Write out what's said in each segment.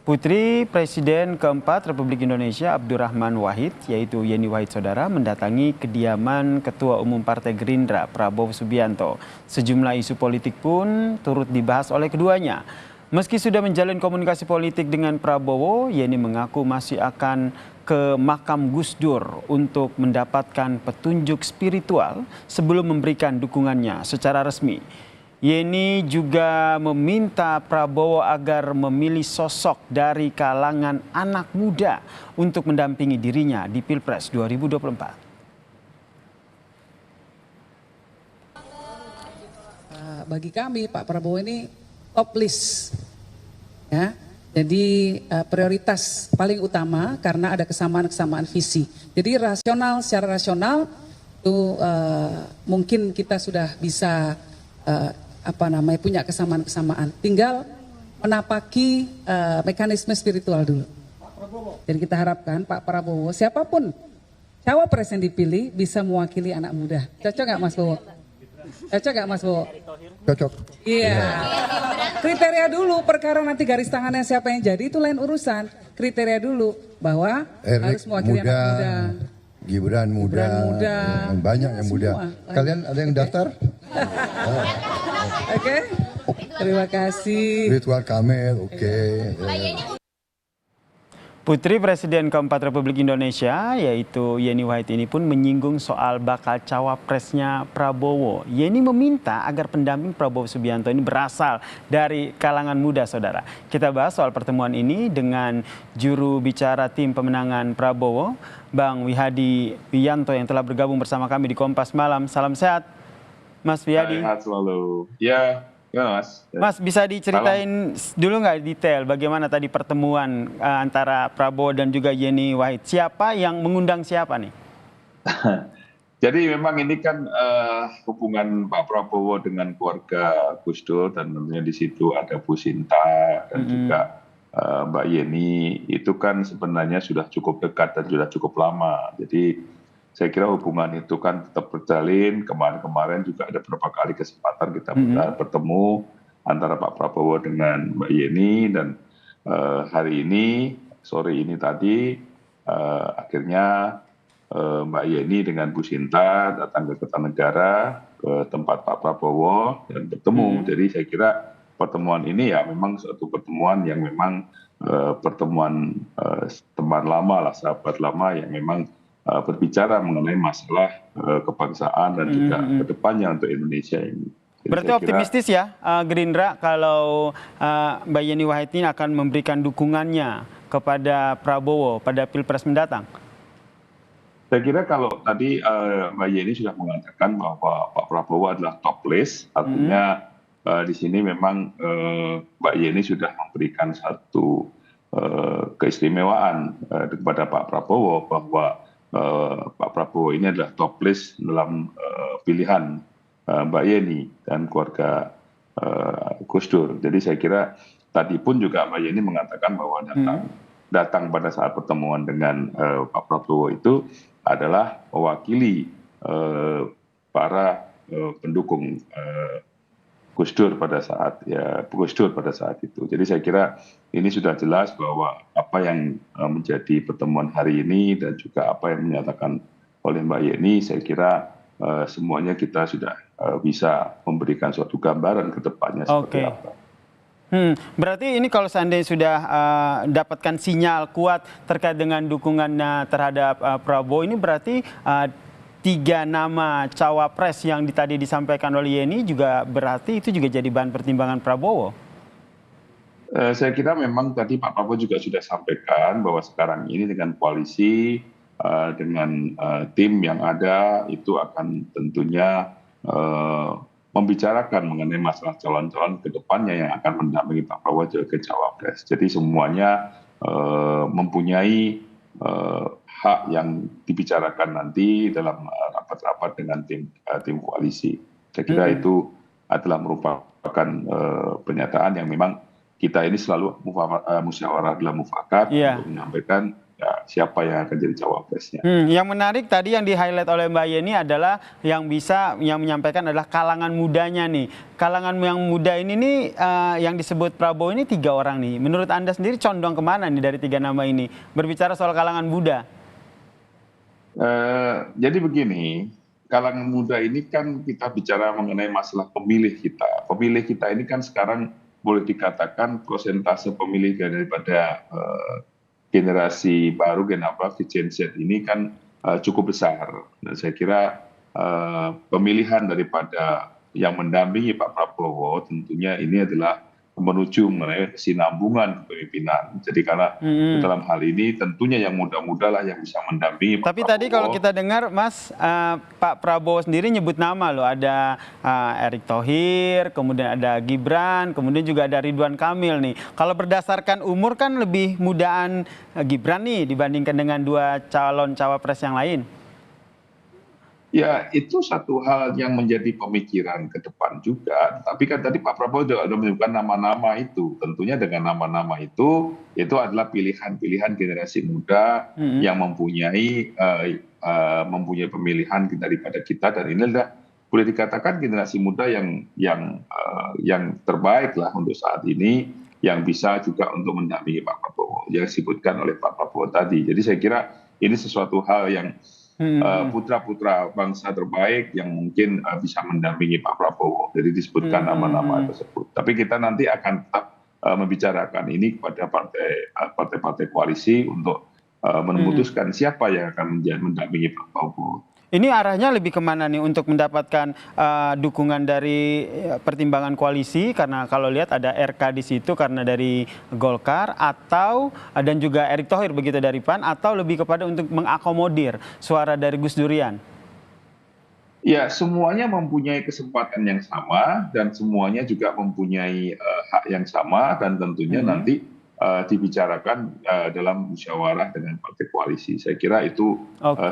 Putri Presiden keempat Republik Indonesia Abdurrahman Wahid, yaitu Yeni Wahid Saudara, mendatangi kediaman Ketua Umum Partai Gerindra Prabowo Subianto. Sejumlah isu politik pun turut dibahas oleh keduanya. Meski sudah menjalin komunikasi politik dengan Prabowo, Yeni mengaku masih akan ke makam Gus Dur untuk mendapatkan petunjuk spiritual sebelum memberikan dukungannya secara resmi. Yeni juga meminta Prabowo agar memilih sosok dari kalangan anak muda untuk mendampingi dirinya di Pilpres 2024. Bagi kami Pak Prabowo ini top list, ya. Jadi prioritas paling utama karena ada kesamaan visi. Jadi secara rasional itu mungkin kita sudah bisa punya kesamaan. Tinggal menapaki mekanisme spiritual dulu. Jadi kita harapkan Pak Prabowo, siapapun cawapres yang dipilih bisa mewakili anak muda. Cocok nggak Mas Bowo? Cocok nggak Mas Bowo? Cocok. Iya. Kriteria dulu, perkara nanti garis tangannya siapa yang jadi itu lain urusan. Kriteria dulu bahwa harus mewakili anak muda. Gibran muda, banyak yang muda. Kalian ada yang daftar? Oke. Terima kasih. Ridwan Kamil, oke. Putri Presiden keempat Republik Indonesia, yaitu Yeni Wahid ini pun menyinggung soal bakal cawapresnya Prabowo. Yeni meminta agar pendamping Prabowo Subianto ini berasal dari kalangan muda, saudara. Kita bahas soal pertemuan ini dengan juru bicara tim pemenangan Prabowo, Bang Wihadi Wiyanto yang telah bergabung bersama kami di Kompas Malam. Salam sehat, Mas Wihadi. Sehat selalu. Ya, Mas. Mas, bisa diceritain dulu nggak detail bagaimana tadi pertemuan antara Prabowo dan juga Yeni Wahid? Siapa yang mengundang siapa nih? Jadi memang ini kan hubungan Pak Prabowo dengan keluarga Gus Dur, dan tentunya di situ ada Bu Sinta dan juga Mbak Yeni, itu kan sebenarnya sudah cukup dekat dan sudah cukup lama. Jadi saya kira hubungan itu kan tetap berjalin. Kemarin juga ada beberapa kali kesempatan kita bertemu antara Pak Prabowo dengan Mbak Yeni, dan hari ini, sore ini tadi, akhirnya Mbak Yeni dengan Bu Sinta datang ke Kertanegara, ke tempat Pak Prabowo dan bertemu. Jadi saya kira pertemuan ini ya memang suatu pertemuan yang memang pertemuan teman lama lah, sahabat lama yang memang berbicara mengenai masalah kebangsaan dan juga kedepannya untuk Indonesia ini. Jadi berarti optimistis ya Gerindra kalau Mbak Yeni Wahid ini akan memberikan dukungannya kepada Prabowo pada Pilpres mendatang? Saya kira kalau tadi Mbak Yeni sudah mengatakan bahwa Pak Prabowo adalah top list, artinya di sini memang Mbak Yeni sudah memberikan satu keistimewaan kepada Pak Prabowo bahwa Pak Prabowo ini adalah top list dalam pilihan Mbak Yeni dan keluarga Gus Dur. Jadi saya kira tadi pun juga Mbak Yeni mengatakan bahwa datang pada saat pertemuan dengan Pak Prabowo itu adalah mewakili para pendukung Gus Dur pada saat itu. Jadi saya kira ini sudah jelas bahwa apa yang menjadi pertemuan hari ini dan juga apa yang menyatakan oleh Mbak Yeni, saya kira semuanya kita sudah bisa memberikan suatu gambaran ke depannya seperti apa. Berarti ini kalau seandainya sudah dapatkan sinyal kuat terkait dengan dukungannya terhadap Prabowo, ini berarti 3 nama cawapres yang tadi disampaikan oleh Yeni juga berarti itu juga jadi bahan pertimbangan Prabowo? Saya kira memang tadi Pak Prabowo juga sudah sampaikan bahwa sekarang ini dengan koalisi, dengan tim yang ada, itu akan tentunya membicarakan mengenai masalah calon-calon ke depannya yang akan mendampingi Pak Prabowo sebagai cawapres. Jadi semuanya mempunyai hak yang dibicarakan nanti dalam rapat-rapat dengan tim koalisi. Saya kira itu adalah merupakan pernyataan yang memang kita ini selalu musyawarah dalam mufakat untuk menyampaikan ya, siapa yang akan jadi cawapresnya. Yang menarik tadi yang di-highlight oleh Mbak Yeni adalah yang menyampaikan adalah kalangan mudanya nih. Kalangan yang muda ini nih yang disebut Prabowo ini 3 orang nih. Menurut Anda sendiri condong kemana nih dari 3 nama ini? Berbicara soal kalangan muda. Jadi begini, kalangan muda ini kan kita bicara mengenai masalah pemilih kita. Pemilih kita ini kan sekarang boleh dikatakan persentase pemilih daripada generasi baru, generasi Gen Z ini kan cukup besar. Dan saya kira pemilihan daripada yang mendampingi Pak Prabowo tentunya ini adalah menuju mengenai kesinambungan kepemimpinan. Jadi karena dalam hal ini tentunya yang muda-muda lah yang bisa mendampingi Pak Tapi Prabowo. tadi kalau kita dengar Mas, Pak Prabowo sendiri nyebut nama loh, ada Erick Thohir, kemudian ada Gibran, kemudian juga ada Ridwan Kamil nih. Kalau berdasarkan umur kan lebih mudaan Gibran nih dibandingkan dengan 2 calon cawapres yang lain. Ya, itu satu hal yang menjadi pemikiran ke depan juga. Tapi kan tadi Pak Prabowo sudah menyebutkan nama-nama itu. Tentunya dengan nama-nama itu adalah pilihan-pilihan generasi muda yang mempunyai pemilihan daripada kita. Dan ini adalah boleh dikatakan generasi muda yang terbaik lah untuk saat ini, yang bisa juga untuk mendampingi Pak Prabowo, yang disebutkan oleh Pak Prabowo tadi. Jadi saya kira ini sesuatu hal yang putra-putra bangsa terbaik yang mungkin bisa mendampingi Pak Prabowo. Jadi disebutkan nama-nama tersebut. Tapi kita nanti akan tetap membicarakan ini kepada partai-partai koalisi untuk memutuskan siapa yang akan mendampingi Pak Prabowo. Ini arahnya lebih kemana nih untuk mendapatkan dukungan dari pertimbangan koalisi, karena kalau lihat ada RK di situ karena dari Golkar, atau dan juga Erick Thohir begitu dari PAN, atau lebih kepada untuk mengakomodir suara dari Gus Durian? Ya, semuanya mempunyai kesempatan yang sama dan semuanya juga mempunyai hak yang sama, dan tentunya nanti dibicarakan dalam musyawarah dengan partai koalisi. Saya kira itu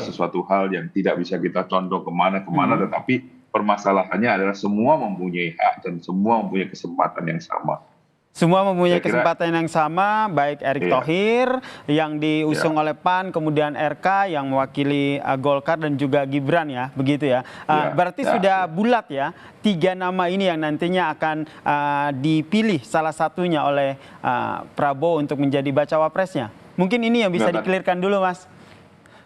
sesuatu hal yang tidak bisa kita condong kemana-kemana, tetapi permasalahannya adalah semua mempunyai hak dan semua mempunyai kesempatan yang sama. Semua mempunyai kesempatan yang sama, baik Erick Thohir yang diusung oleh PAN, kemudian RK yang mewakili Golkar dan juga Gibran ya, begitu ya. Berarti sudah bulat ya, 3 nama ini yang nantinya akan dipilih salah satunya oleh Prabowo untuk menjadi bacawa presnya. Mungkin ini yang bisa dikelirkan dulu, Mas.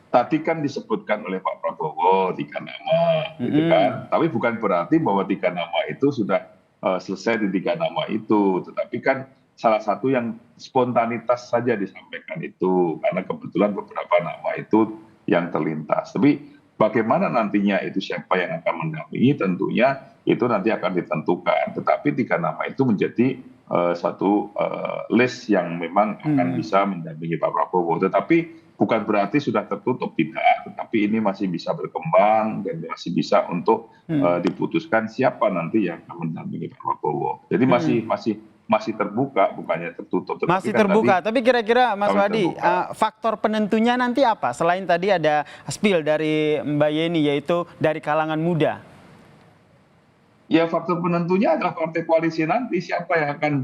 Tadi kan disebutkan oleh Pak Prabowo 3 nama, gitu kan. Tapi bukan berarti bahwa 3 nama itu sudah selesai di 3 nama itu, tetapi kan salah satu yang spontanitas saja disampaikan itu, karena kebetulan beberapa nama itu yang terlintas. Tapi bagaimana nantinya itu siapa yang akan mendampingi, tentunya itu nanti akan ditentukan. Tetapi 3 nama itu menjadi satu list yang memang akan bisa mendampingi Pak Prabowo. Tetapi bukan berarti sudah tertutup, tidak, tetapi ini masih bisa berkembang dan masih bisa untuk diputuskan siapa nanti yang akan mendampingi Pak Prabowo. Jadi masih terbuka, bukannya tertutup. Masih terbuka, tapi kira-kira Mas Wadi, faktor penentunya nanti apa? Selain tadi ada spill dari Mbak Yeni, yaitu dari kalangan muda. Ya, faktor penentunya adalah partai koalisi nanti, siapa yang akan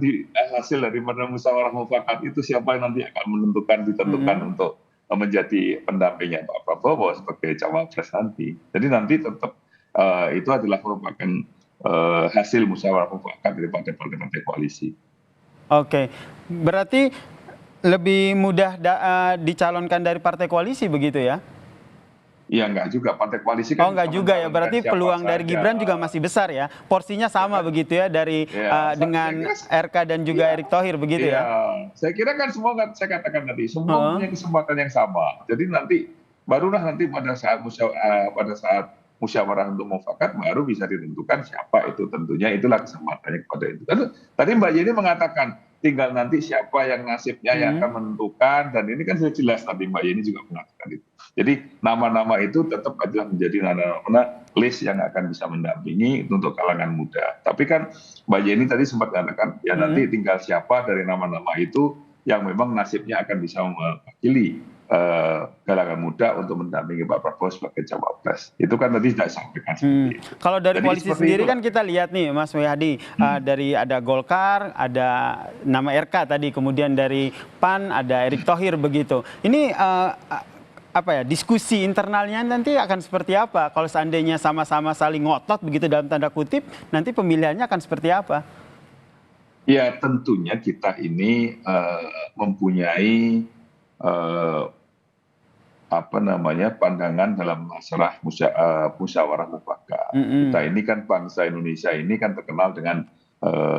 hasil dari musyawarah mufakat itu, siapa yang nanti akan ditentukan untuk menjadi pendampingnya Pak Prabowo sebagai cawapres nanti. Jadi nanti tetap itu adalah merupakan hasil musyawarah mufakat daripada partai-partai koalisi. Oke, berarti lebih mudah dicalonkan dari partai koalisi begitu ya? Iya, enggak juga, partai koalisi kan. Oh, enggak juga ya, berarti peluang dari Gibran juga masih besar ya, porsinya sama begitu ya dari dengan RK dan juga Erick Thohir begitu ya? Saya kira kan semua, saya katakan tadi, semua punya kesempatan yang sama. Jadi nanti barulah nanti pada saat musyawarah untuk mufakat baru bisa ditentukan siapa itu, tentunya itulah kesempatannya kepada itu. Tadi Mbak Yeni mengatakan tinggal nanti siapa yang nasibnya yang akan menentukan, dan ini kan sudah jelas tadi Mbak Yeni juga mengatakan itu. Jadi nama-nama itu tetap adalah menjadi nama-nama list yang akan bisa mendampingi untuk kalangan muda. Tapi kan Mbak Yeni tadi sempat mengatakan ya nanti tinggal siapa dari nama-nama itu yang memang nasibnya akan bisa mewakili kalangan muda untuk mendampingi Pak Prabowo sebagai cawapres. Itu kan tadi sudah disampaikan seperti itu. Kalau dari Jadi koalisi seperti sendiri itulah. kan kita lihat nih Mas Wihadi, dari ada Golkar, ada nama RK tadi, kemudian dari PAN ada Erick Thohir begitu. Ini apa ya, diskusi internalnya nanti akan seperti apa? Kalau seandainya sama-sama saling ngotot begitu dalam tanda kutip, nanti pemilihannya akan seperti apa? Ya tentunya kita ini mempunyai pandangan dalam masalah musyawarah mufakat. Kita ini kan bangsa Indonesia ini kan terkenal dengan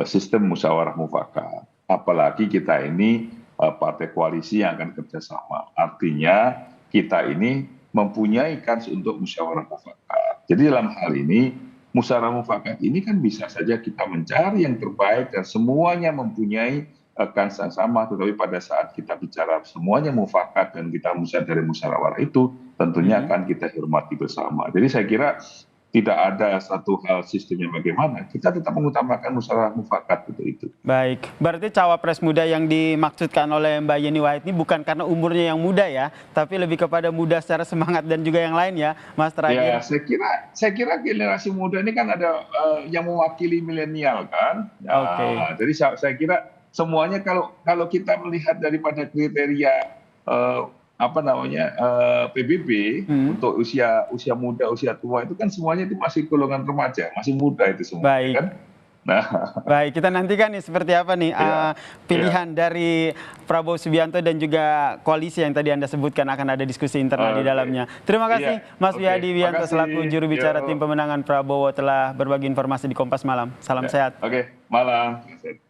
sistem musyawarah mufakat. Apalagi kita ini partai koalisi yang akan kerjasama. Artinya kita ini mempunyai kans untuk musyawarah mufakat. Jadi dalam hal ini musyawarah mufakat ini kan bisa saja kita mencari yang terbaik dan semuanya mempunyai kans yang sama, tetapi pada saat kita bicara semuanya mufakat dan kita dari musyawarah itu tentunya akan kita hormati bersama. Jadi saya kira tidak ada satu hal sistemnya bagaimana, kita tetap mengutamakan musyawarah mufakat itu. Baik, berarti cawapres muda yang dimaksudkan oleh Mbak Yeni Wahid ini bukan karena umurnya yang muda ya, tapi lebih kepada muda secara semangat dan juga yang lain ya, Mas terakhir. Ya, saya kira generasi muda ini kan ada yang mewakili milenial kan. Ya, jadi saya kira semuanya kalau kita melihat daripada kriteria PBB untuk usia muda, usia tua itu kan semuanya itu masih golongan remaja, masih muda itu semua. Baik. Kan? Nah. Baik, kita nantikan nih seperti apa nih pilihan dari Prabowo Subianto dan juga koalisi yang tadi Anda sebutkan, akan ada diskusi internal di dalamnya. Terima kasih Mas Wihadi Wianto selaku juru bicara tim pemenangan Prabowo telah berbagi informasi di Kompas Malam. Salam sehat. Malam.